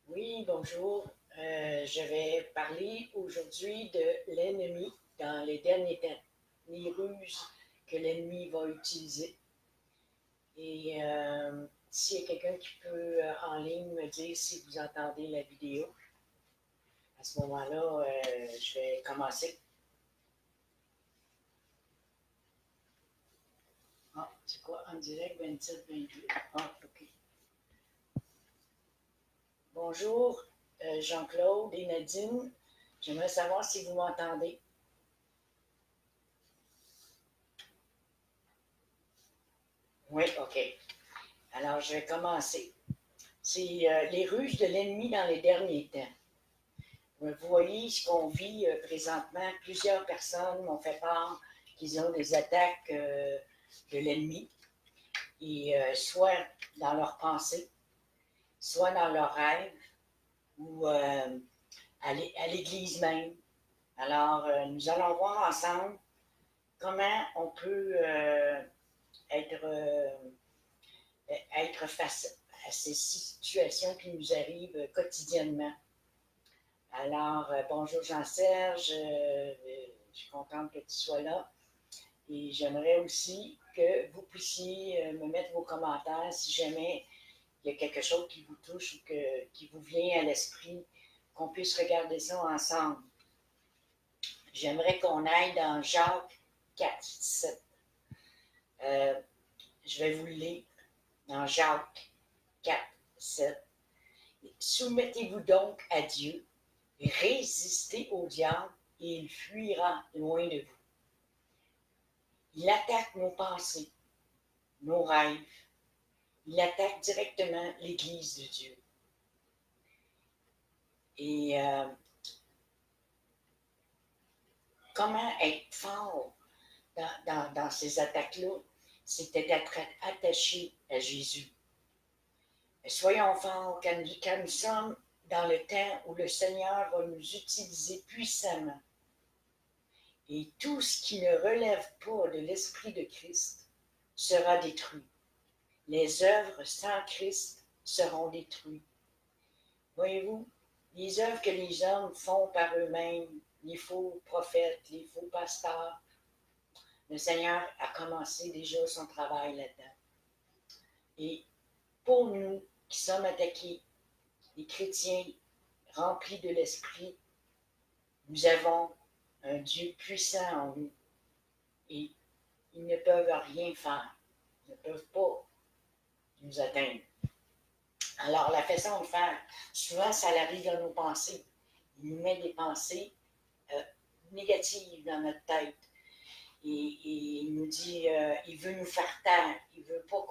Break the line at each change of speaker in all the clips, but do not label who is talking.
Oui, bonjour. Je vais parler aujourd'hui de l'ennemi dans les derniers temps, les ruses que l'ennemi va utiliser. Et s'il y a quelqu'un qui peut en ligne me dire si vous entendez la vidéo, à ce moment-là, je vais commencer. Ah, c'est quoi en direct 27-28? Ah, ok. Bonjour, Jean-Claude et Nadine. J'aimerais savoir si vous m'entendez. Oui, ok. Alors, je vais commencer. C'est les ruses de l'ennemi dans les derniers temps. Vous voyez ce qu'on vit présentement. Plusieurs personnes m'ont fait part qu'ils ont des attaques de l'ennemi, et soit dans leurs pensées, soit dans leurs rêves, ou à l'église même. Alors, nous allons voir ensemble comment on peut être, être face à ces situations qui nous arrivent quotidiennement. Alors, bonjour Jean-Serge, je suis contente que tu sois là. Et j'aimerais aussi que vous puissiez me mettre vos commentaires si jamais il y a quelque chose qui vous touche ou qui vous vient à l'esprit, qu'on puisse regarder ça ensemble. J'aimerais qu'on aille dans Jacques 4, 7. Euh, je vais vous le lire dans Jacques 4, 7. Soumettez-vous donc à Dieu, résistez au diable et il fuira loin de vous. Il attaque nos pensées, nos rêves. Il attaque directement l'Église de Dieu. Et comment être fort dans ces attaques-là? C'était d'être attaché à Jésus. Soyons forts quand nous sommes dans le temps où le Seigneur va nous utiliser puissamment. Et tout ce qui ne relève pas de l'Esprit de Christ sera détruit. Les œuvres sans Christ seront détruites. Voyez-vous, les œuvres que les hommes font par eux-mêmes, les faux prophètes, les faux pasteurs, le Seigneur a commencé déjà son travail là-dedans. Et pour nous qui sommes attaqués, les chrétiens remplis de l'Esprit, nous avons un Dieu puissant en nous. Et ils ne peuvent rien faire. Ils ne peuvent pas nous atteindre. Alors, la façon de faire, souvent, ça arrive dans nos pensées. Il nous met des pensées euh, négatives dans notre tête. Et il nous dit, il veut nous faire taire. Il ne veut pas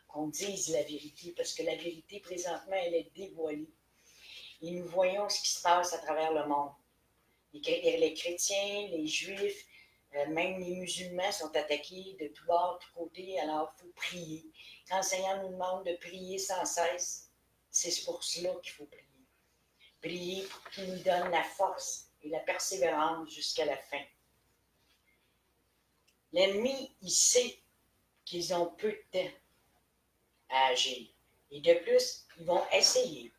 qu'on dise la vérité, parce que la vérité, présentement, elle est dévoilée. Et nous voyons ce qui se passe à travers le monde. Les chrétiens, les juifs, même les musulmans sont attaqués de tous bords, de tous côtés. Alors, il faut prier. Quand le Seigneur nous demande de prier sans cesse, c'est pour cela qu'il faut prier. Prier pour qu'il nous donne la force et la persévérance jusqu'à la fin. L'ennemi, il sait qu'ils ont peu de temps à agir. Et de plus, ils vont essayer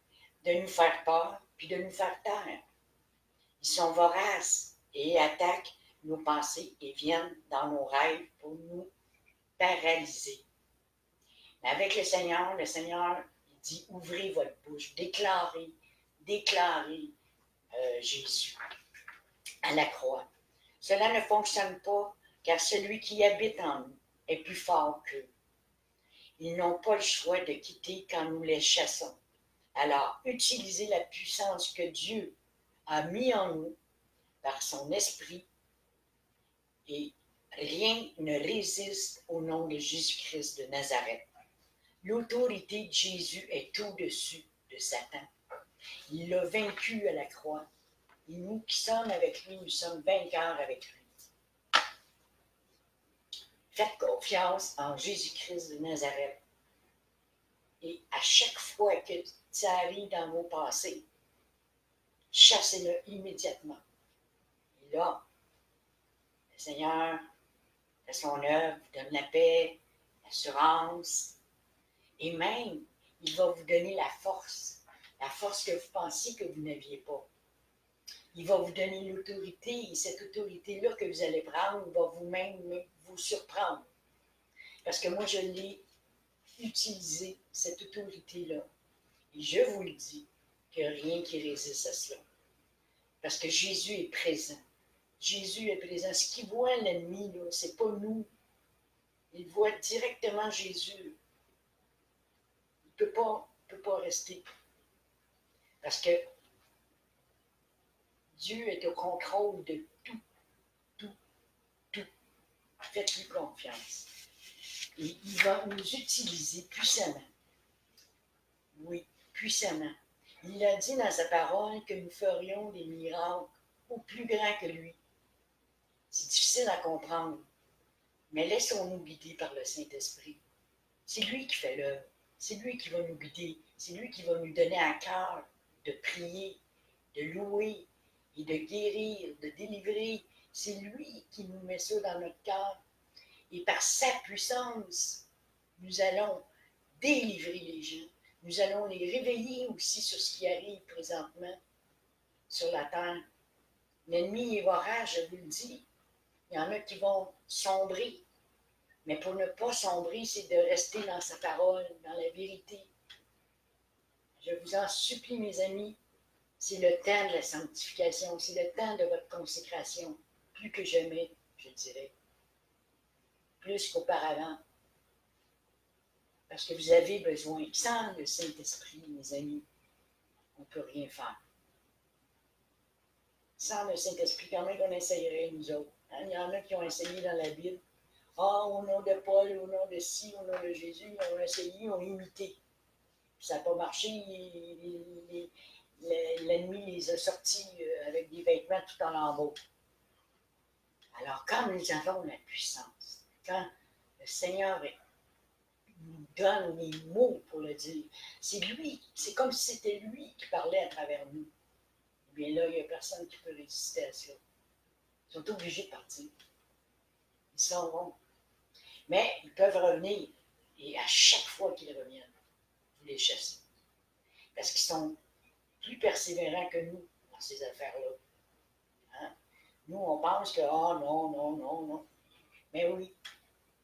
de nous faire peur puis de nous faire taire. Ils sont voraces et attaquent nos pensées et viennent dans nos rêves pour nous paralyser. Mais avec le Seigneur il dit, ouvrez votre bouche, déclarez Jésus à la croix. Cela ne fonctionne pas car celui qui habite en nous est plus fort qu'eux. Ils n'ont pas le choix de quitter quand nous les chassons. Alors, utilisez la puissance que Dieu a mis en nous par son esprit et rien ne résiste au nom de Jésus-Christ de Nazareth. L'autorité de Jésus est au-dessus de Satan. Il l'a vaincu à la croix. Et nous qui sommes avec lui, nous sommes vainqueurs avec lui. Faites confiance en Jésus-Christ de Nazareth. Et à chaque fois que ça arrive dans vos pensées, chassez-le immédiatement. Et là, le Seigneur fait son œuvre, vous donne la paix, l'assurance, et même, il va vous donner la la force que vous pensiez que vous n'aviez pas. Il va vous donner l'autorité, et cette autorité-là que vous allez prendre va vous-même vous surprendre. Parce que moi, je l'ai utilisée, cette autorité-là. Et je vous le dis, qu'il n'y a rien qui résiste à cela. Parce que Jésus est présent. Jésus est présent. Ce qu'il voit l'ennemi, ce n'est pas nous. Il voit directement Jésus. Il ne peut pas rester. Parce que Dieu est au contrôle de tout, tout, tout. Faites-lui confiance. Et il va nous utiliser puissamment. Oui, puissamment. Il a dit dans sa parole que nous ferions des miracles au plus grand que lui. C'est difficile à comprendre, mais laissons-nous guider par le Saint-Esprit. C'est lui qui fait l'œuvre. C'est lui qui va nous guider. C'est lui qui va nous donner un cœur de prier, de louer et de guérir, de délivrer. C'est lui qui nous met ça dans notre cœur. Et par sa puissance, nous allons délivrer les gens. Nous allons les réveiller aussi sur ce qui arrive présentement sur la terre. L'ennemi est vorage, je vous le dis. Il y en a qui vont sombrer. Mais pour ne pas sombrer, c'est de rester dans sa parole, dans la vérité. Je vous en supplie, mes amis, c'est le temps de la sanctification, c'est le temps de votre consécration, plus que jamais, je dirais, plus qu'auparavant. Parce que vous avez besoin, sans le Saint-Esprit, mes amis, on ne peut rien faire. Sans le Saint-Esprit, quand même qu'on essayerait, nous autres. Il y en a qui ont essayé dans la Bible. Au nom de Paul, au nom de ci, au nom de Jésus, ils ont essayé, ils ont imité. Puis ça n'a pas marché. L'ennemi les a sortis avec des vêtements tout en lambeaux. Alors, quand nous avons la puissance, quand le Seigneur nous donne les mots pour le dire, c'est lui, c'est comme si c'était lui qui parlait à travers nous. Eh bien là, il n'y a personne qui peut résister à ça. Ils sont obligés de partir. Ils s'en vont. Mais ils peuvent revenir. Et à chaque fois qu'ils reviennent, vous les chassez. Parce qu'ils sont plus persévérants que nous dans ces affaires-là. Hein? Nous, on pense que, non. Mais oui,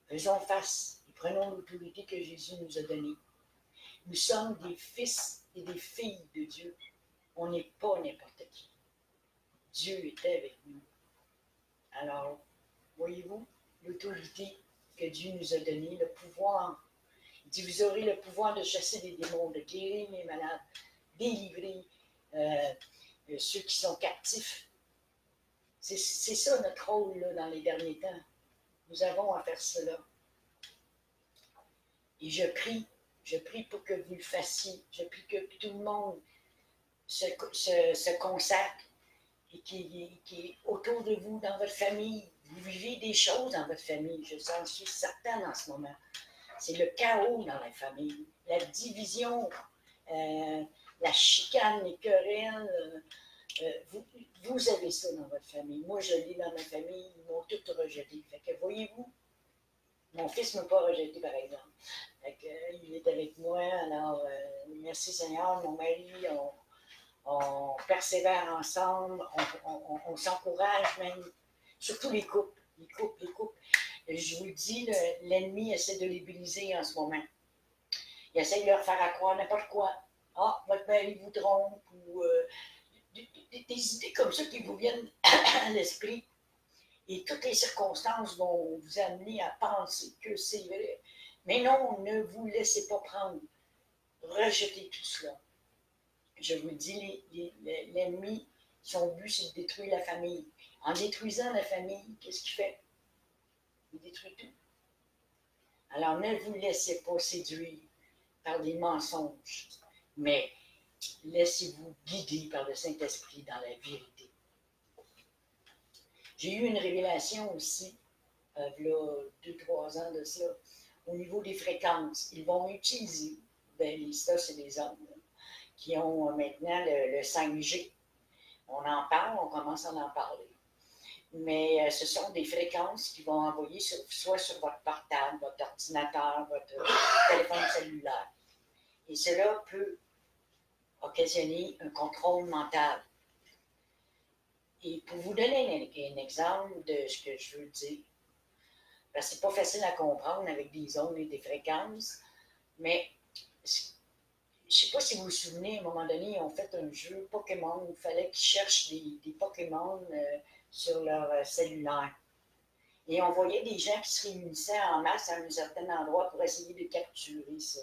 faisons face et prenons l'autorité que Jésus nous a donnée. Nous sommes des fils et des filles de Dieu. On n'est pas n'importe qui. Dieu est avec nous. Alors, voyez-vous, l'autorité que Dieu nous a donnée, le pouvoir. Il dit, vous aurez le pouvoir de chasser des démons, de guérir les malades, délivrer ceux qui sont captifs. C'est ça notre rôle là, dans les derniers temps. Nous avons à faire cela. Et je prie pour que vous le fassiez. Je prie que tout le monde se consacre et qui est autour de vous, dans votre famille. Vous vivez des choses dans votre famille, je suis certaine en ce moment. C'est le chaos dans la famille, la division, la chicane, les querelles. Vous avez ça dans votre famille. Moi, je l'ai dans ma famille, ils m'ont tout rejeté. Fait que voyez-vous, mon fils ne m'a pas rejeté, par exemple. Fait que, il est avec moi, alors merci Seigneur, mon mari, on persévère ensemble, on s'encourage même, surtout les couples. Je vous le dis, l'ennemi essaie de les briser en ce moment. Il essaie de leur faire croire n'importe quoi. Ah, votre mari vous trompe, ou des idées comme ça qui vous viennent à l'esprit. Et toutes les circonstances vont vous amener à penser que c'est vrai. Mais non, ne vous laissez pas prendre. Rejetez tout cela. Je vous le dis, l'ennemi, son but, c'est de détruire la famille. En détruisant la famille, qu'est-ce qu'il fait? Il détruit tout. Alors, ne vous laissez pas séduire par des mensonges, mais laissez-vous guider par le Saint-Esprit dans la vérité. J'ai eu une révélation aussi, il y a 2-3 ans de ça, au niveau des fréquences. Ils vont utiliser, ça c'est des hommes qui ont maintenant le 5G. On en parle, on commence à en parler. Mais ce sont des fréquences qui vont envoyer soit sur votre portable, votre ordinateur, votre téléphone cellulaire. Et cela peut occasionner un contrôle mental. Et pour vous donner un exemple de ce que je veux dire, parce que c'est pas facile à comprendre avec des ondes et des fréquences, mais je ne sais pas si vous vous souvenez, à un moment donné, ils ont fait un jeu Pokémon où il fallait qu'ils cherchent des Pokémon sur leur cellulaire. Et on voyait des gens qui se réunissaient en masse à un certain endroit pour essayer de capturer ça.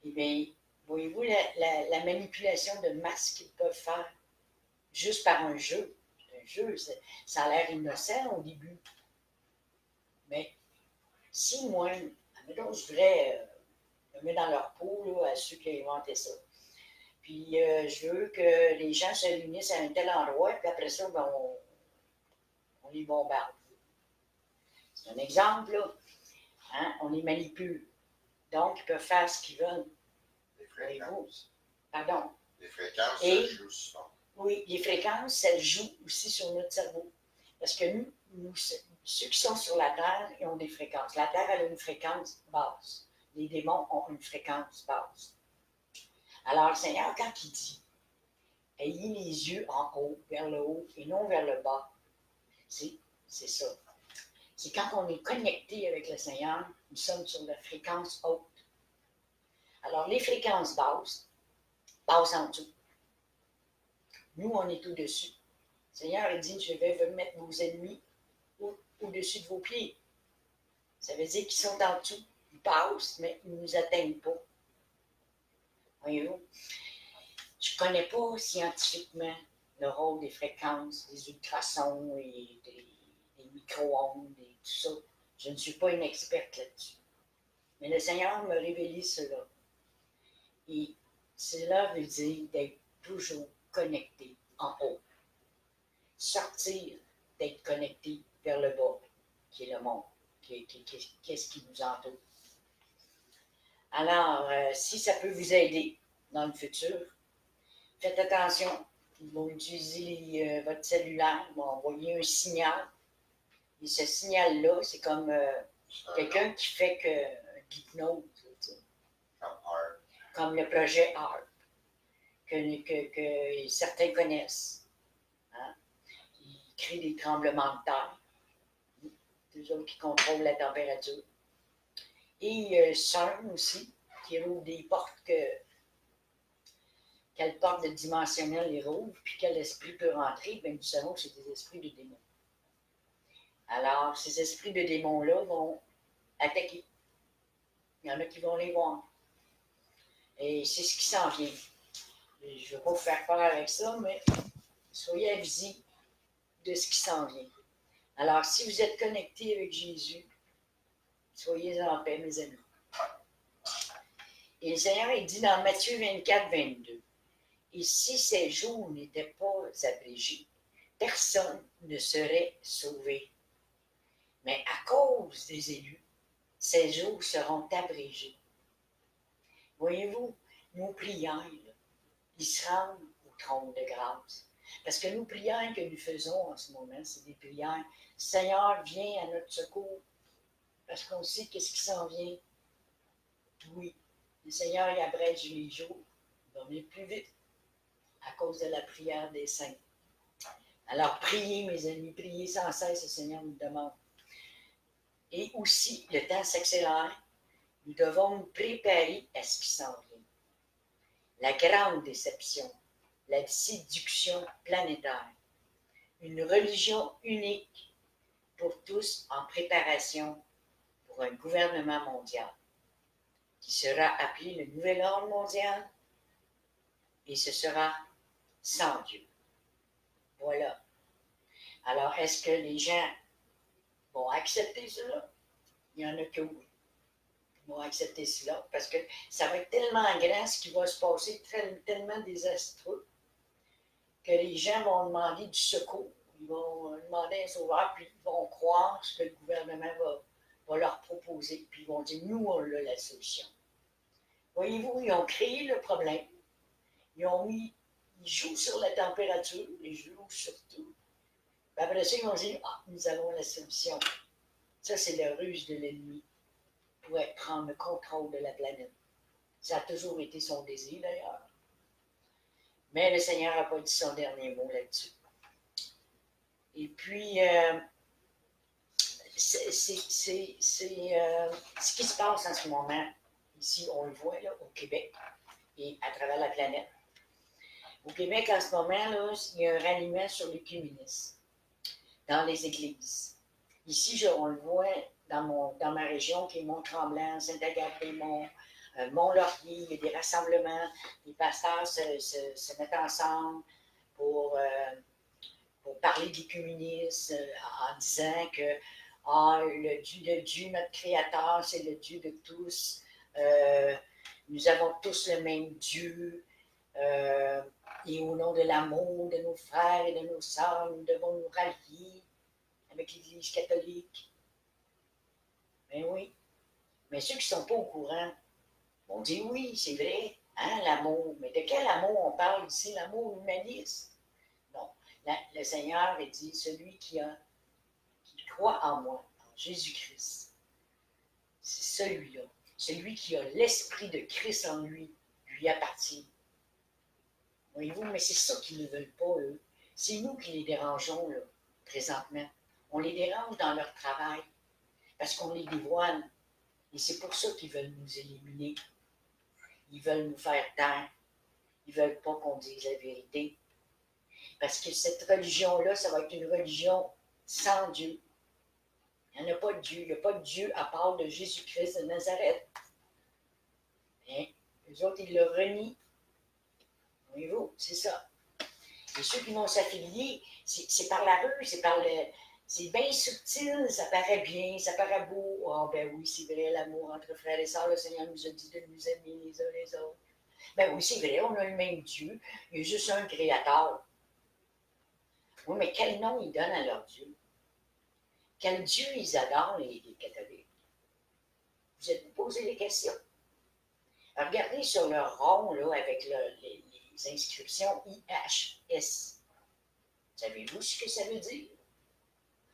Eh bien, voyez-vous la manipulation de masse qu'ils peuvent faire juste par un jeu. Un jeu, ça a l'air innocent au début. Mais si moi, admettons, je voudrais me mettre dans leur peau là, à ceux qui ont inventé ça. Puis je veux que les gens se réunissent à un tel endroit, puis après ça, ben, on les bombarde. C'est un exemple, là. Hein? On les manipule. Donc, ils peuvent faire ce qu'ils veulent.
Les fréquences.
Pardon.
Les fréquences,
Et,
ça joue souvent.
Oui, les fréquences, ça joue aussi sur notre cerveau. Parce que nous, ceux qui sont sur la Terre, ils ont des fréquences. La Terre, elle a une fréquence basse. Les démons ont une fréquence basse. Alors, le Seigneur, quand il dit « Ayez les yeux en haut, vers le haut, et non vers le bas », c'est ça. C'est quand on est connecté avec le Seigneur, nous sommes sur la fréquence haute. Alors, les fréquences basses passent en dessous. Nous, on est au-dessus. Le Seigneur, il dit « Je vais vous mettre vos ennemis au-dessus de vos pieds ». Ça veut dire qu'ils sont en dessous. Ils passent, mais ils ne nous atteignent pas. Voyez-vous? Je ne connais pas scientifiquement le rôle des fréquences, des ultrasons et des micro-ondes et tout ça. Je ne suis pas une experte là-dessus. Mais le Seigneur m'a révélé cela. Et cela veut dire d'être toujours connecté en haut. Sortir d'être connecté vers le bas, qui est le monde, qu'est-ce qui nous entoure. Alors, si ça peut vous aider dans le futur, faites attention. Ils vont utiliser votre cellulaire, ils vont envoyer un signal. Et ce signal-là, c'est comme quelqu'un qui fait que l'hypnose. Comme le projet ARP, que certains connaissent. Hein? Ils créent des tremblements de terre. C'est eux qui contrôlent la température. Et CERN aussi, qui rouvre des portes quelle porte de dimensionnel il rouvre, puis quel esprit peut rentrer, bien nous savons que c'est des esprits de démons. Alors, ces esprits de démons-là vont attaquer. Il y en a qui vont les voir. Et c'est ce qui s'en vient. Je ne vais pas vous faire peur avec ça, mais soyez avisés de ce qui s'en vient. Alors, si vous êtes connectés avec Jésus, soyez en paix, mes amis. Et le Seigneur, il dit dans Matthieu 24, 22, « Et si ces jours n'étaient pas abrégés, personne ne serait sauvé. Mais à cause des élus, ces jours seront abrégés. » Voyez-vous, nos prières, ils se rendent au trône de grâce. Parce que nos prières que nous faisons en ce moment, c'est des prières. Seigneur, viens à notre secours. Parce qu'on sait qu'est-ce qui s'en vient. Oui, le Seigneur, il abrège les jours. Il va venir plus vite à cause de la prière des saints. Alors, priez, mes amis, priez sans cesse, le Seigneur nous demande. Et aussi, le temps s'accélère. Nous devons nous préparer à ce qui s'en vient. La grande déception, la séduction planétaire, une religion unique pour tous en préparation pour un gouvernement mondial qui sera appelé le Nouvel Ordre mondial et ce sera sans Dieu. Voilà. Alors, est-ce que les gens vont accepter cela? Il y en a que oui. Ils vont accepter cela parce que ça va être tellement grand ce qui va se passer, tellement désastreux que les gens vont demander du secours. Ils vont demander un sauveur, puis ils vont croire ce que le gouvernement va leur proposer, puis ils vont dire, nous, on a la solution. Voyez-vous, ils ont créé le problème. Ils jouent sur la température, ils jouent sur tout. Puis après ça, ils vont dire, nous avons la solution. Ça, c'est la ruse de l'ennemi pour prendre le contrôle de la planète. Ça a toujours été son désir, d'ailleurs. Mais le Seigneur n'a pas dit son dernier mot là-dessus. Et puis, c'est ce qui se passe en ce moment. Ici, on le voit là, au Québec et à travers la planète. Au Québec, en ce moment, là, il y a un ralliement sur l'écuménisme dans les églises. Ici, on le voit dans ma région qui est Mont-Tremblant, Saint-Agathe-des-Monts, Mont-Laurier, il y a des rassemblements, les pasteurs se mettent ensemble pour parler de l'écuménisme en disant que le Dieu, notre Créateur, c'est le Dieu de tous. Nous avons tous le même Dieu. Et au nom de l'amour de nos frères et de nos sœurs, nous devons nous rallier avec l'Église catholique. Ben oui. Mais ceux qui ne sont pas au courant vont dire oui, c'est vrai, hein, l'amour. Mais de quel amour on parle ici? L'amour humaniste? Non. Le Seigneur a dit celui qui croit en moi, en Jésus-Christ, c'est celui-là. Celui qui a l'esprit de Christ en lui appartient. Voyez-vous, mais c'est ça qu'ils ne veulent pas, eux. C'est nous qui les dérangeons, là, présentement. On les dérange dans leur travail, parce qu'on les dévoile. Et c'est pour ça qu'ils veulent nous éliminer. Ils veulent nous faire taire. Ils ne veulent pas qu'on dise la vérité. Parce que cette religion-là, ça va être une religion sans Dieu. Il n'y en a pas de Dieu. Il n'y a pas de Dieu à part de Jésus-Christ de Nazareth. Hein? Les autres, ils le renient. Voyez-vous, c'est ça. Et ceux qui vont s'affilier, c'est par la rue, c'est bien subtil, ça paraît bien, ça paraît beau. Ah, ben oui, c'est vrai, l'amour entre frères et sœurs, le Seigneur nous a dit de nous aimer les uns les autres. Ben oui, c'est vrai, on a le même Dieu, il y a juste un créateur. Oui, mais quel nom ils donnent à leur Dieu? Quel Dieu ils adorent, les catholiques? Vous êtes-vous posé des questions? Alors, regardez sur leur rond, là, avec les inscriptions IHS. Savez-vous ce que ça veut dire?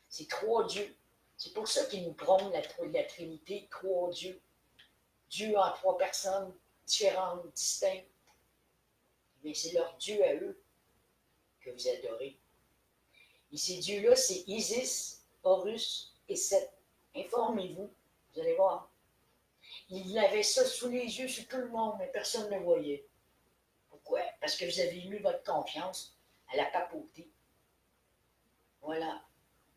C'est trois dieux. C'est pour ça qu'ils nous prônent la Trinité, trois dieux. Dieu en trois personnes différentes, distinctes. Mais c'est leur Dieu à eux que vous adorez. Et ces dieux-là, c'est Isis, Horus et Seth. Informez-vous, vous allez voir. Ils avaient ça sous les yeux sur tout le monde, mais personne ne le voyait. Pourquoi? Parce que vous avez mis votre confiance à la papauté. Voilà.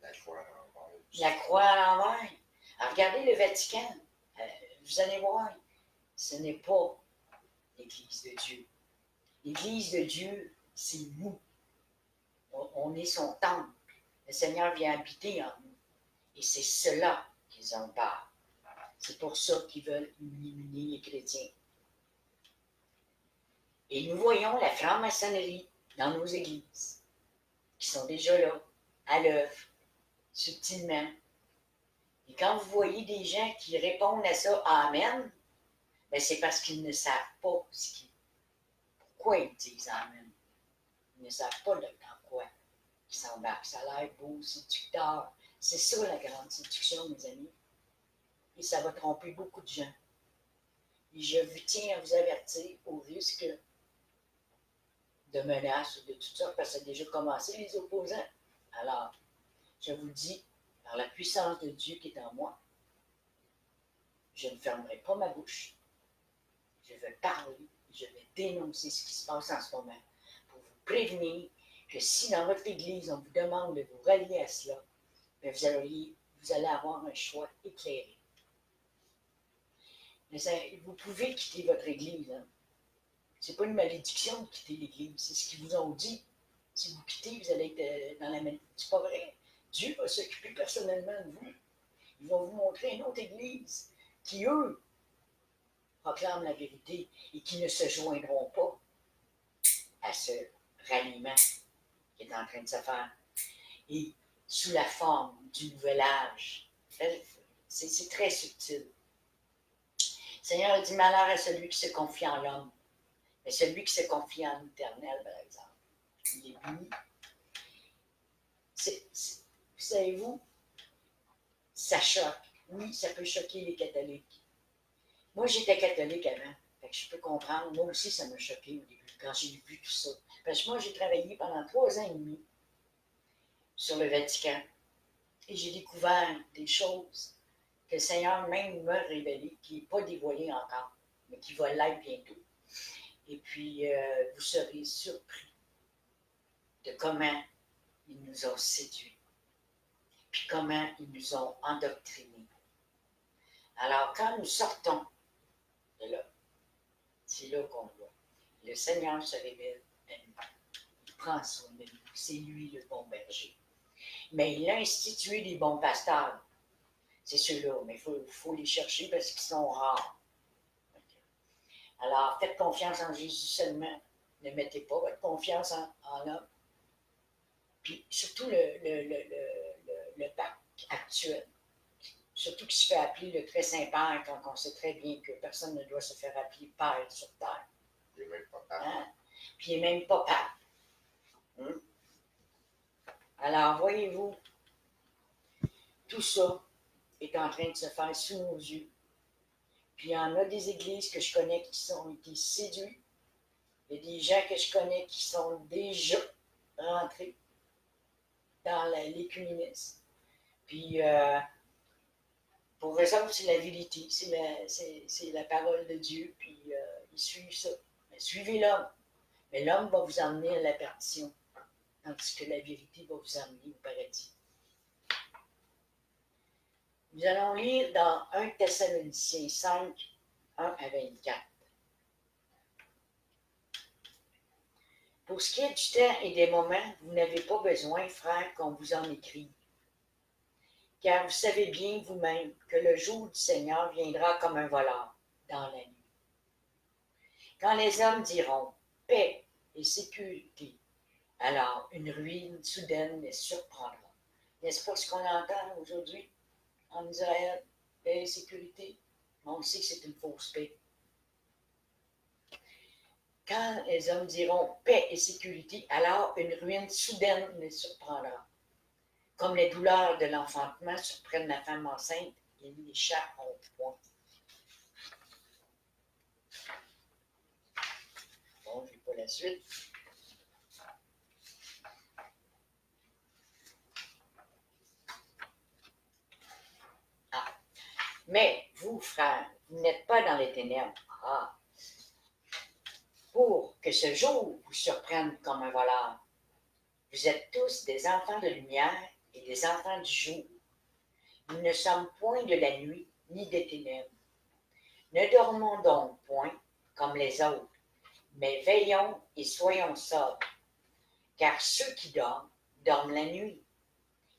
La croix à l'envers.
La croix à l'envers. Alors, regardez le Vatican. Vous allez voir, ce n'est pas l'Église de Dieu. L'Église de Dieu, c'est nous. On est son temple. Le Seigneur vient habiter en nous. Et c'est cela qu'ils en parlent. C'est pour ça qu'ils veulent éliminer les chrétiens. Et nous voyons la franc-maçonnerie dans nos églises, qui sont déjà là, à l'œuvre, subtilement. Et quand vous voyez des gens qui répondent à ça, Amen, ben c'est parce qu'ils ne savent pas pourquoi ils disent Amen. Ils ne savent pas dans quoi ils s'embarquent. Ça a l'air beau, séducteur. C'est ça la grande séduction, mes amis. Et ça va tromper beaucoup de gens. Et je vous tiens à vous avertir au risque de menaces ou de toutes sortes, parce que ça a déjà commencé, les opposants. Alors, je vous dis, par la puissance de Dieu qui est en moi, je ne fermerai pas ma bouche. Je vais parler, je vais dénoncer ce qui se passe en ce moment pour vous prévenir que si dans votre Église, on vous demande de vous rallier à cela, bien vous allez avoir un choix éclairé. Mais vous pouvez quitter votre Église. Hein. Ce n'est pas une malédiction de quitter l'Église, c'est ce qu'ils vous ont dit. Si vous quittez, vous allez être dans la malédiction. C'est pas vrai. Dieu va s'occuper personnellement de vous. Il va vous montrer une autre Église qui, eux, proclament la vérité et qui ne se joindront pas à ce ralliement qui est en train de se faire. Et sous la forme du nouvel âge. C'est très subtil. Le Seigneur a dit malheur à celui qui se confie en l'homme. Mais celui qui se confie en l'éternel, par exemple, il est béni. Savez-vous, ça choque. Oui, ça peut choquer les catholiques. Moi, j'étais catholique avant. Fait que je peux comprendre. Moi aussi, ça m'a choqué au début. quand j'ai vu tout ça. Parce que moi, j'ai travaillé pendant 3 ans et demi sur le Vatican. Et j'ai découvert des choses que le Seigneur même m'a révélées, qui n'est pas dévoilé encore, mais qui va l'être bientôt. Et puis, vous serez surpris de comment ils nous ont séduits, puis comment ils nous ont endoctrinés. Alors, quand nous sortons de là, c'est là qu'on voit. Le Seigneur se révèle à nous. Il prend soin de nous. C'est lui le bon berger. Mais il a institué des bons pasteurs. C'est ceux-là, mais il faut les chercher parce qu'ils sont rares. Alors, faites confiance en Jésus seulement. Ne mettez pas votre confiance en l'homme. Puis surtout le pape actuel. Surtout qui se fait appeler le très Saint-Père quand on sait très bien que personne ne doit se faire appeler Père sur terre.
Il n'est même pas pape.
Hein? Puis il n'est même pas pape. Alors, voyez-vous, tout ça est en train de se faire sous nos yeux. Puis il y en a des églises que je connais qui ont été séduites. Il y a des gens que je connais qui sont déjà rentrés dans l'écuménisme. Puis pour eux autres, c'est la vérité, c'est la parole de Dieu, puis ils suivent ça. Mais suivez l'homme. Mais l'homme va vous emmener à la perdition, tandis que la vérité va vous emmener au paradis. Nous allons lire dans 1 Thessaloniciens 5, 1 à 24. Pour ce qui est du temps et des moments, vous n'avez pas besoin, frères, qu'on vous en écrive. Car vous savez bien vous-même que le jour du Seigneur viendra comme un voleur dans la nuit. Quand les hommes diront paix et sécurité, alors une ruine soudaine les surprendra. N'est-ce pas ce qu'on entend aujourd'hui en Israël? Paix et sécurité. Mais on sait que c'est une fausse paix. Quand les hommes diront paix et sécurité, alors une ruine soudaine les surprendra. Comme les douleurs de l'enfantement surprennent la femme enceinte et les chats au point. Bon, je n'ai pas la suite. Mais vous, frères, vous n'êtes pas dans les ténèbres. Pour que ce jour vous surprenne comme un voleur. Vous êtes tous des enfants de lumière et des enfants du jour. Nous ne sommes point de la nuit ni des ténèbres. Ne dormons donc point comme les autres, mais veillons et soyons sobres. Car ceux qui dorment, dorment la nuit,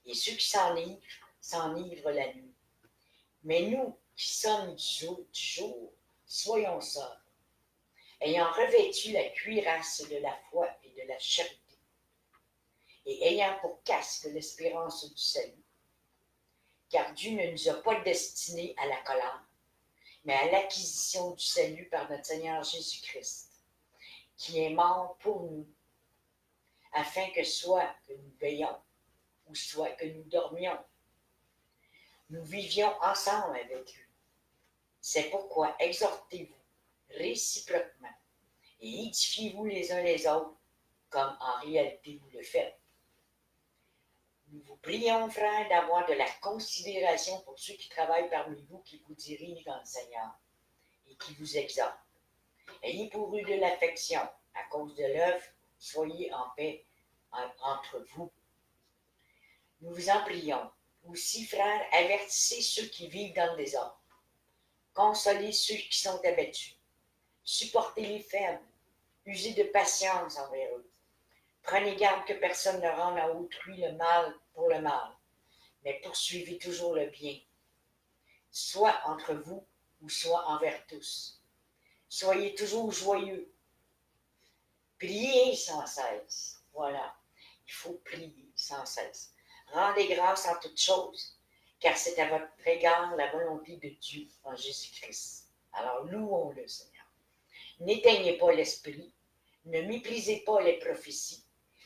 et ceux qui s'enivrent la nuit. Mais nous qui sommes du jour, soyons sobres, ayant revêtu la cuirasse de la foi et de la charité, et ayant pour casque l'espérance du salut. Car Dieu ne nous a pas destinés à la colère, mais à l'acquisition du salut par notre Seigneur Jésus-Christ, qui est mort pour nous, afin que soit que nous veillons, ou soit que nous dormions, nous vivions ensemble avec lui. C'est pourquoi exhortez-vous réciproquement et édifiez-vous les uns les autres, comme en réalité vous le faites. Nous vous prions, frères, d'avoir de la considération pour ceux qui travaillent parmi vous, qui vous dirigent dans le Seigneur et qui vous exhortent. Ayez pour eux de l'affection à cause de l'œuvre, soyez en paix entre vous. Nous vous en prions. Aussi, frères, avertissez ceux qui vivent dans le désordre. Consolez ceux qui sont abattus. Supportez les faibles. Usez de patience envers eux. Prenez garde que personne ne rende à autrui le mal pour le mal, mais poursuivez toujours le bien, soit entre vous ou soit envers tous. Soyez toujours joyeux. Priez sans cesse. Voilà, il faut prier sans cesse. Rendez grâce en toutes choses, car c'est à votre égard la volonté de Dieu en Jésus-Christ. Alors louons-le, Seigneur. N'éteignez pas l'esprit, ne méprisez pas les prophéties,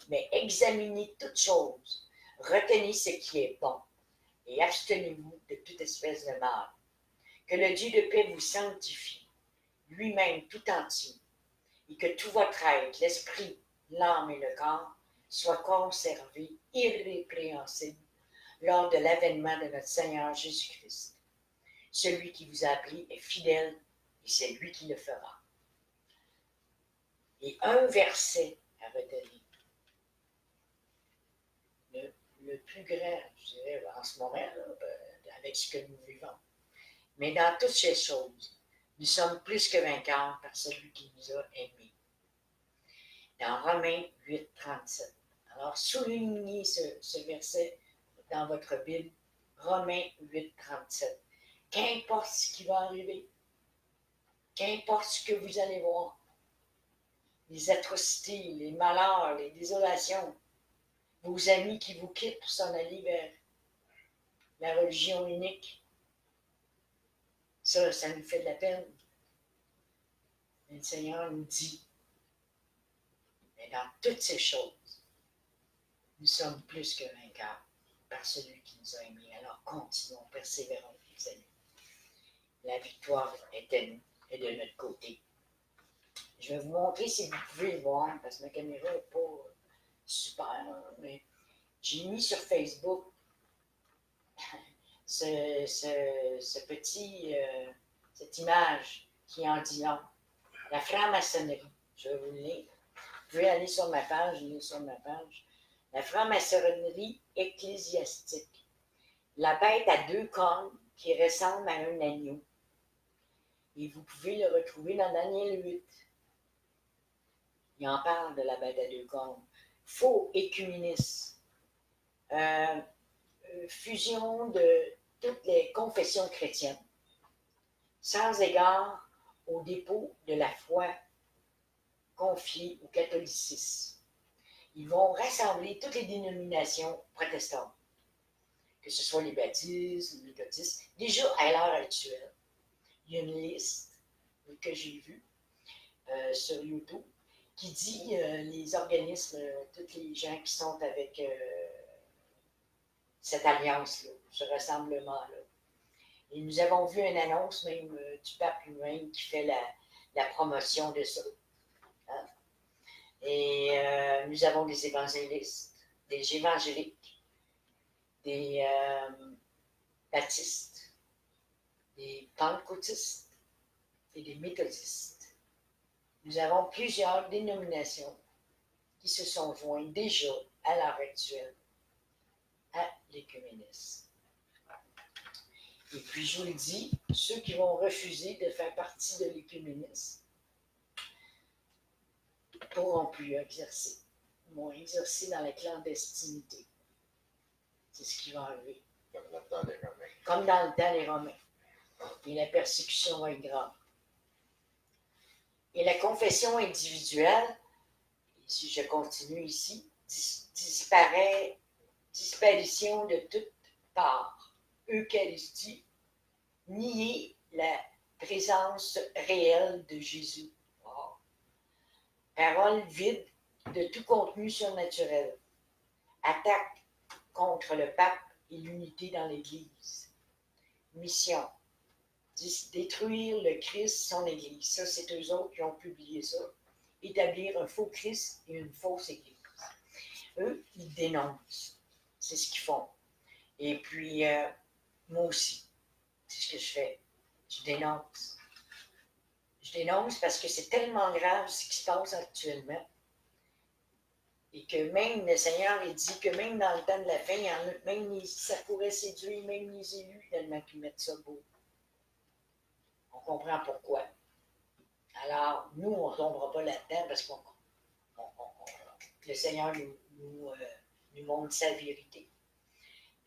mais examinez toutes choses, retenez ce qui est bon, et abstenez-vous de toute espèce de mal. Que le Dieu de paix vous sanctifie, lui-même tout entier, et que tout votre être, l'esprit, l'âme et le corps, soient conservés irrépréhensibles lors de l'avènement de notre Seigneur Jésus-Christ. Celui qui vous a appelé est fidèle et c'est lui qui le fera. Et un verset à retenir. Le plus grand, je dirais, en ce moment, là, avec ce que nous vivons. Mais dans toutes ces choses, nous sommes plus que vainqueurs par celui qui nous a aimés. Dans Romains 8, 37. Alors, soulignez ce verset dans votre Bible, Romains 8, 37. Qu'importe ce qui va arriver, qu'importe ce que vous allez voir, les atrocités, les malheurs, les désolations, vos amis qui vous quittent pour s'en aller vers la religion unique, ça nous fait de la peine. Mais le Seigneur nous dit, mais dans toutes ces choses, nous sommes plus que vainqueurs par celui qui nous a aimés. Alors continuons, persévérons, les amis. La victoire est à nous et de notre côté. Je vais vous montrer si vous pouvez le voir, parce que ma caméra n'est pas super, mais j'ai mis sur Facebook cette image qui en dit long. La franc-maçonnerie. Je vais vous le lire. Vous pouvez aller sur ma page, lire sur ma page. La franc-maçonnerie ecclésiastique. La bête à deux cornes qui ressemble à un agneau. Et vous pouvez le retrouver dans Daniel 8. Il en parle de la bête à deux cornes. Faux écuménisme. Fusion de toutes les confessions chrétiennes, sans égard au dépôt de la foi confiée au catholicisme. Ils vont rassembler toutes les dénominations protestantes, que ce soit les baptistes, les méthodistes. Déjà, à l'heure actuelle, il y a une liste que j'ai vue sur YouTube qui dit les organismes, tous les gens qui sont avec cette alliance-là, ce rassemblement-là. Et nous avons vu une annonce même du pape lui-même qui fait la promotion de ça. Hein? Et nous avons des évangélistes, des évangéliques, des baptistes, des pentecôtistes et des méthodistes. Nous avons plusieurs dénominations qui se sont jointes déjà à l'heure actuelle à l'écuménisme. Et puis je vous le dis, ceux qui vont refuser de faire partie de l'écuménisme ne pourront plus exercer. Ils vont exercer dans la clandestinité. C'est ce qui va arriver.
Comme dans le temps des Romains.
Comme dans le temps des Romains. Et la persécution va être grave. Et la confession individuelle, si je continue ici, disparition de toute part. Eucharistie, nier la présence réelle de Jésus. Wow. Parole vide de tout contenu surnaturel. Attaque contre le pape et l'unité dans l'Église. Mission. Détruire le Christ, son Église. Ça, c'est eux autres qui ont publié ça. Établir un faux Christ et une fausse Église. Eux, ils dénoncent. C'est ce qu'ils font. Et puis, moi aussi, c'est ce que je fais. Je dénonce. Je dénonce parce que c'est tellement grave ce qui se passe actuellement. Et que même le Seigneur, il dit que même dans le temps de la fin, ça pourrait séduire même les élus tellement qu'ils mettent ça beau. On comprend pourquoi. Alors, nous, on ne tombera pas là-dedans parce que le Seigneur nous montre sa vérité.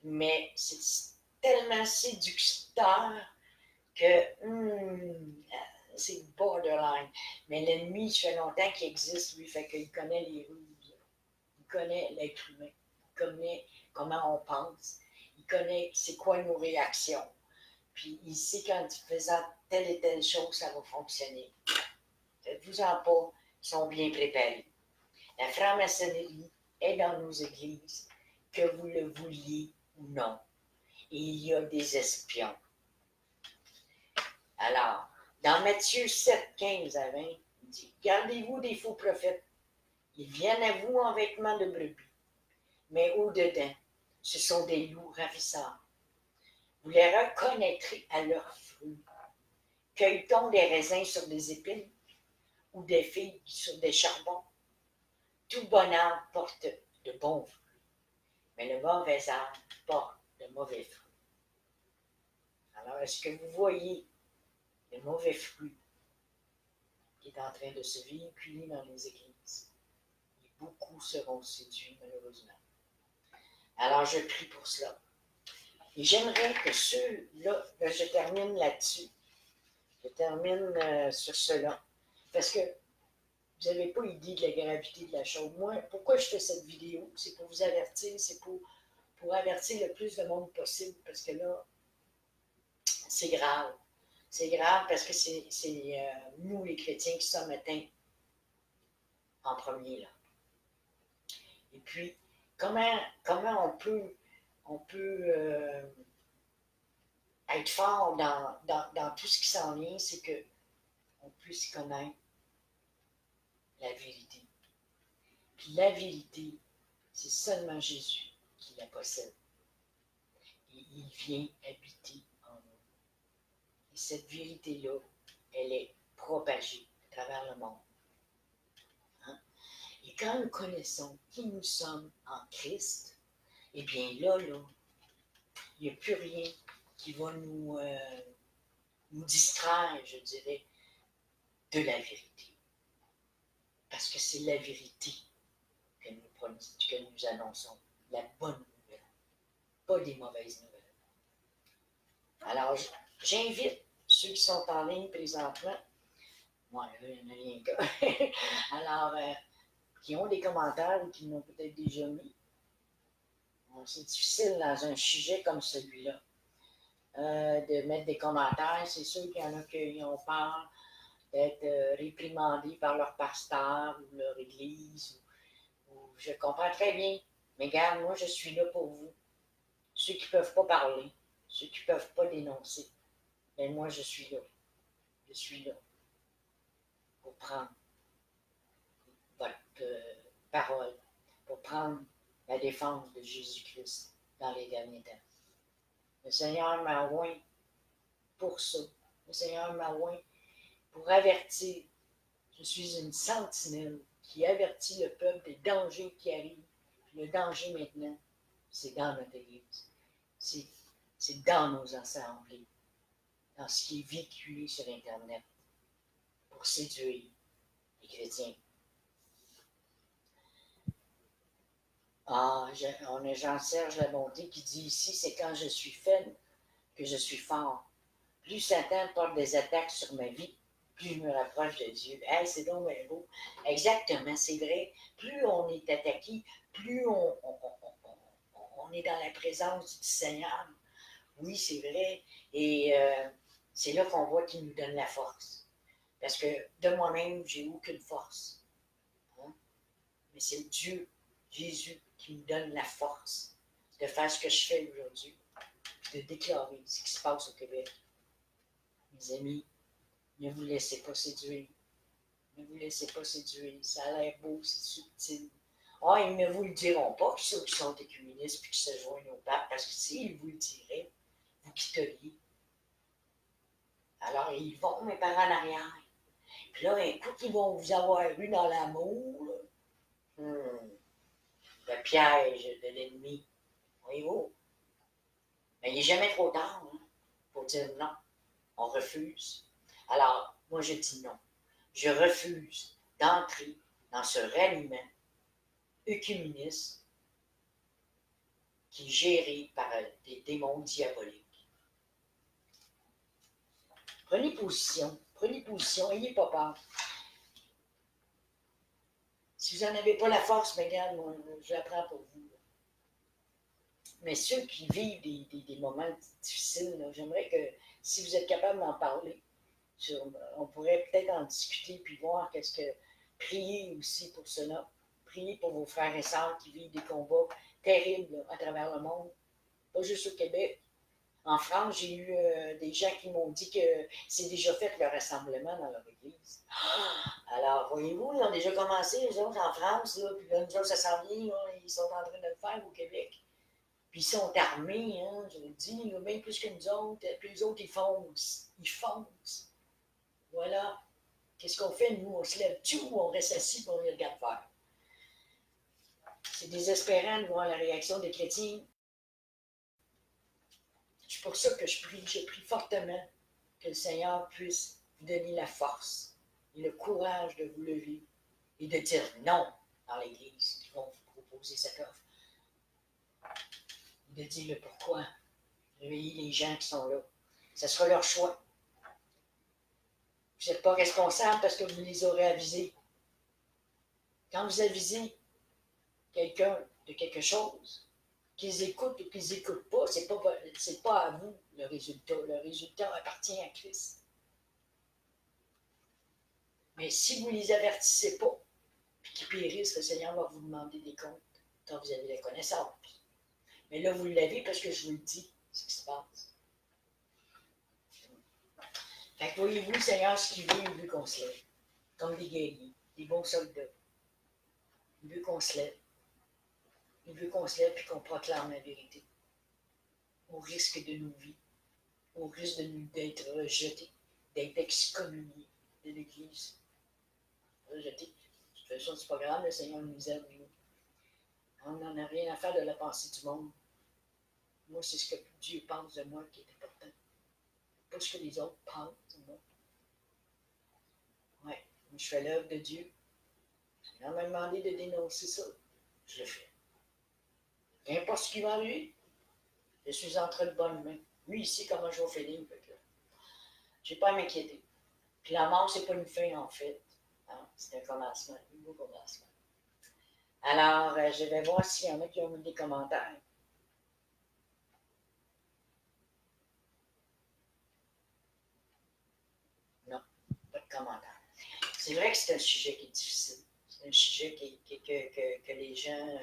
Mais c'est tellement séducteur que c'est borderline. Mais l'ennemi, ça fait longtemps qu'il existe, lui, fait qu'il connaît les ruses. Il connaît l'être humain. Il connaît comment on pense. Il connaît c'est quoi nos réactions. Puis il sait qu'en faisant telle et telle chose, ça va fonctionner. Faites-vous-en pas, ils sont bien préparés. La franc-maçonnerie est dans nos églises, que vous le vouliez ou non. Et il y a des espions. Alors, dans Matthieu 7, 15 à 20, Il dit, gardez-vous des faux prophètes. Ils viennent à vous en vêtements de brebis, mais au-dedans, ce sont des loups ravisseurs. Vous les reconnaîtrez à leurs fruits. Cueille-t-on des raisins sur des épines ou des figues sur des charbons? Tout bon arbre porte de bons fruits, mais le mauvais arbre porte de mauvais fruits. Alors, est-ce que vous voyez le mauvais fruit qui est en train de se véhiculer dans les églises? Et beaucoup seront séduits, malheureusement. Alors, je prie pour cela. Et j'aimerais que ceux-là, je termine là-dessus. Je termine sur cela. Parce que vous n'avez pas idée de la gravité de la chose. Moi, pourquoi je fais cette vidéo? C'est pour vous avertir, c'est pour avertir le plus de monde possible. Parce que là, c'est grave. C'est grave parce que c'est nous, les chrétiens, qui sommes atteints en premier, là. Et puis, comment on peut être fort dans tout ce qui s'en vient, c'est qu'on puisse connaître la vérité. Puis la vérité, c'est seulement Jésus qui la possède. Et il vient habiter en nous. Et cette vérité-là, elle est propagée à travers le monde. Hein? Et quand nous connaissons qui nous sommes en Christ, eh bien là, il n'y a plus rien qui va nous distraire, je dirais, de la vérité. Parce que c'est la vérité que nous annonçons, la bonne nouvelle, pas des mauvaises nouvelles. Alors, j'invite ceux qui sont en ligne présentement, moi, il n'y en a rien qu'un, alors, qui ont des commentaires ou qui l'ont peut-être déjà mis. Bon, c'est difficile dans un sujet comme celui-là de mettre des commentaires. C'est sûr qu'il y en a qui ont peur d'être réprimandés par leur pasteur ou leur église. Je comprends très bien. Mais regarde, moi, je suis là pour vous. Ceux qui ne peuvent pas parler, ceux qui ne peuvent pas dénoncer. Mais moi, je suis là. Je suis là pour prendre votre parole, pour prendre la défense de Jésus-Christ dans les derniers temps. Le Seigneur m'a oint pour ça. Le Seigneur m'a oint pour avertir. Je suis une sentinelle qui avertit le peuple des dangers qui arrivent. Le danger maintenant, c'est dans notre Église. C'est dans nos assemblées, dans ce qui est véhiculé sur Internet pour séduire les chrétiens. On a Jean-Serge Labonté qui dit ici, c'est quand je suis faible que je suis fort. Plus Satan porte des attaques sur ma vie, plus je me rapproche de Dieu. Hey, c'est donc bien beau. Exactement, c'est vrai. Plus on est attaqué, plus on est dans la présence du Seigneur. Oui, c'est vrai. Et c'est là qu'on voit qu'il nous donne la force. Parce que de moi-même, j'ai aucune force. Hein? Mais c'est Dieu, Jésus, qui nous donne la force de faire ce que je fais aujourd'hui, de déclarer ce qui se passe au Québec. Mes amis, ne vous laissez pas séduire. Ne vous laissez pas séduire. Ça a l'air beau, c'est subtil. Ah, ils ne vous le diront pas, ceux qui sont écuménistes puis qui se joignent au pape, parce que s'ils vous le diraient, vous quitteriez. Alors, ils vont, mais par en arrière. Puis là, écoute, ils vont vous avoir eu dans l'amour. Le piège de l'ennemi. Voyez-vous? Mais il n'est jamais trop tard pour dire non. On refuse. Alors, moi, je dis non. Je refuse d'entrer dans ce ralliement œcuméniste qui est géré par des démons diaboliques. Prenez position, ayez pas peur. Si vous n'en avez pas la force, mais regarde, moi, je la prends pour vous. Mais ceux qui vivent des moments difficiles, là, j'aimerais que, si vous êtes capable d'en parler, on pourrait peut-être en discuter puis voir qu'est-ce que. Priez aussi pour cela. Priez pour vos frères et sœurs qui vivent des combats terribles là, à travers le monde. Pas juste au Québec. En France, j'ai eu des gens qui m'ont dit que c'est déjà fait le rassemblement dans leur église. Alors, voyez-vous, ils ont déjà commencé, les autres, en France, là, puis là, nous autres, ça s'en vient, là, ils sont en train de le faire au Québec. Puis ils sont armés, hein, je vous le dis, là, bien plus que nous autres. Puis les autres, ils foncent. Ils foncent. Voilà. Qu'est-ce qu'on fait, nous? On se lève tout ou on reste assis et on les regarde faire. C'est désespérant de voir la réaction des chrétiens. C'est pour ça que je prie fortement que le Seigneur puisse vous donner la force et le courage de vous lever et de dire non dans l'Église qui vont vous proposer cette offre. Et de dire le pourquoi. Réveiller les gens qui sont là. Ce sera leur choix. Vous n'êtes pas responsable parce que vous les aurez avisés. Quand vous avisez quelqu'un de quelque chose, qu'ils écoutent ou qu'ils n'écoutent pas, c'est pas à vous le résultat. Le résultat appartient à Christ. Mais si vous ne les avertissez pas, puis qu'ils périssent, le Seigneur va vous demander des comptes quand vous avez la connaissance. Mais là, vous l'avez parce que je vous le dis, ce qui se passe. Fait que voyez-vous, le Seigneur, ce qu'il veut qu'on se lève, comme des guerriers, des bons soldats. Il veut qu'on se lève. Il veut qu'on se lève et qu'on proclame la vérité. Au risque de nos vies, au risque d'être rejetés, d'être excommuniés de l'Église. Rejetés. De toute façon, c'est pas grave, le Seigneur nous aime, nous. On n'en a rien à faire de la pensée du monde. Moi, c'est ce que Dieu pense de moi qui est important. Pas ce que les autres pensent de moi. Ouais, je fais l'œuvre de Dieu. Il m'a demandé de dénoncer ça. Je le fais. N'importe ce qui va arriver, je suis entre de bonnes mains. Lui, ici, comment je vais finir? Je n'ai pas à m'inquiéter. Puis la mort, c'est pas une fin, en fait. Hein? C'est un commencement, un nouveau commencement. Alors, je vais voir s'il y en a qui ont mis des commentaires. Non, pas de commentaires. C'est vrai que c'est un sujet qui est difficile. C'est un sujet que les gens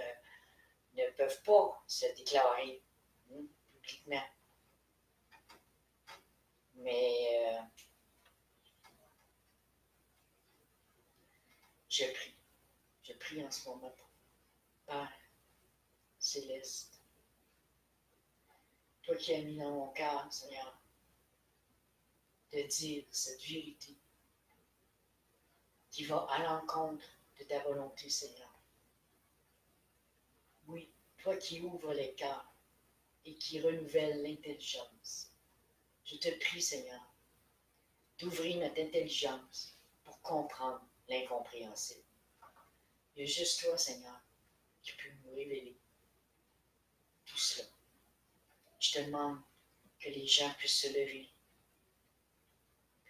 ne peuvent pas se déclarer publiquement. Mais je prie. Je prie en ce moment. Père céleste, toi qui as mis dans mon cœur, Seigneur, de dire cette vérité qui va à l'encontre de ta volonté, Seigneur. Oui, toi qui ouvres les cœurs et qui renouvelles l'intelligence. Je te prie, Seigneur, d'ouvrir notre intelligence pour comprendre l'incompréhensible. Il y a juste toi, Seigneur, qui peux nous révéler tout cela. Je te demande que les gens puissent se lever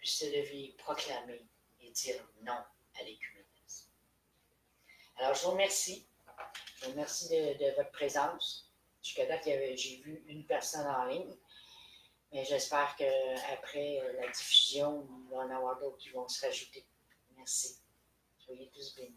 et proclamer et dire non à l'écuménisme. Alors, je vous remercie. Je vous remercie de votre présence. Jusqu'à date, j'ai vu une personne en ligne, mais j'espère qu'après la diffusion, il va y en avoir d'autres qui vont se rajouter. Merci. Soyez tous bénis.